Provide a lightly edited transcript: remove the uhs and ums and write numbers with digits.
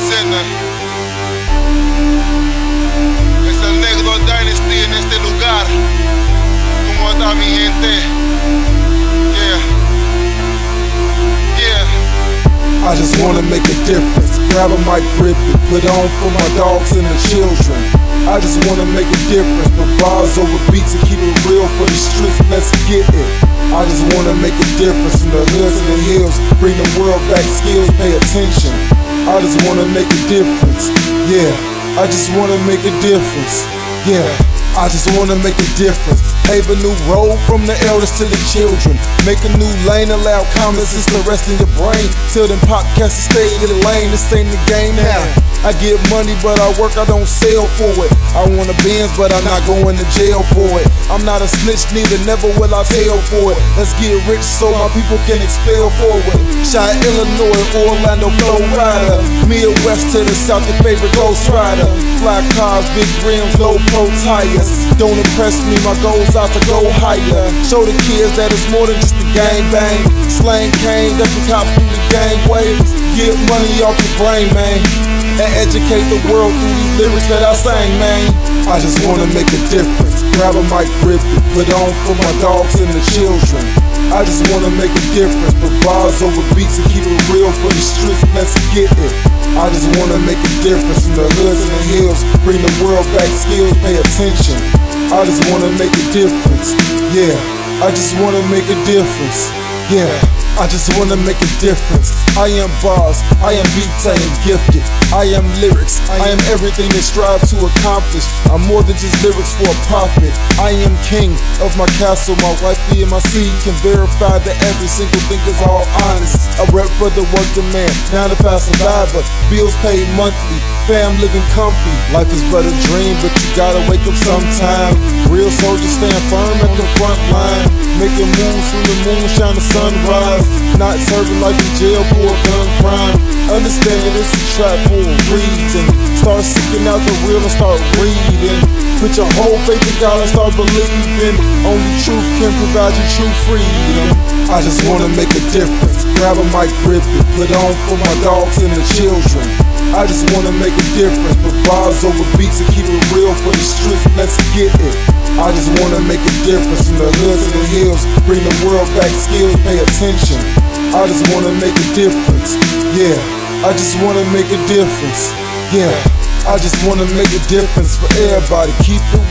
escena. Es el Negro Dynasty en este lugar. ¿Cómo está mi gente? Yeah. I just wanna make a difference. Grab a mic, rip it, put on for my dogs and the children. I just wanna make a difference. Put bars over beats and keep it real for the streets. Let's get it. I just wanna make a difference from the hoods to the hills. Bring the world back skills, pay attention. I just wanna make a difference. Yeah, I just wanna make a difference. Yeah, I just wanna make a difference. Pave a new road from the elders to the children. Make a new lane, allow common sense to rest in your brain. Till them podcasts stay in the lane, this ain't the game now. I get money but I work, I don't sell for it. I want a Benz but I'm not going to jail for it. I'm not a snitch neither, never will I tell for it. Let's get rich so my people can expel forward. Shot Illinois, Orlando, Flow Rider. Midwest to the south, your favorite Ghost Rider. Fly cars, big rims, low pro tires. Don't impress me, my goals out to go higher. Show the kids that it's more than just a gang bang. Slang cane, that's the cops through the gangways. Get money off your brain, man, and educate the world through these lyrics that I sing, man. I just wanna make a difference. Grab a mic, rip it, put on for my dogs and the children. I just wanna make a difference. Put bars over beats and keep it real for the streets. Let's get it. I just wanna make a difference from the hoods and the hills. Bring the world back skills, pay attention. I just wanna make a difference. Yeah, I just wanna make a difference. Yeah, I just wanna make a difference. I am bars, I am beats, I am gifted. I am lyrics, I am everything they strive to accomplish. I'm more than just lyrics for a profit. I am king of my castle, my wife and my seed can verify that every single thing is all honest. I rep for the working man, 9-to-5 survivor. Bills paid monthly, fam living comfy. Life is but a dream, but you gotta wake up sometime. Real soldiers stand firm at the front line, making moves through the moonshine to sunrise. Not serving life in jail for a gun crime. Understand that it's a trap for a reason. Start seeking out the real and start reading. Put your whole faith in God and start believing. Only truth can provide you true freedom. I just wanna make a difference. Grab a mic, rip it, put on for my dogs and the children. I just wanna make a difference. Put bars over beats and keep it real for the streets. Let's get it. I just wanna make a difference from the hoods to the hills. Bring the world back skills, pay attention. I just wanna make a difference. Yeah, I just wanna make a difference. Yeah, I just wanna make a difference for everybody. Keep it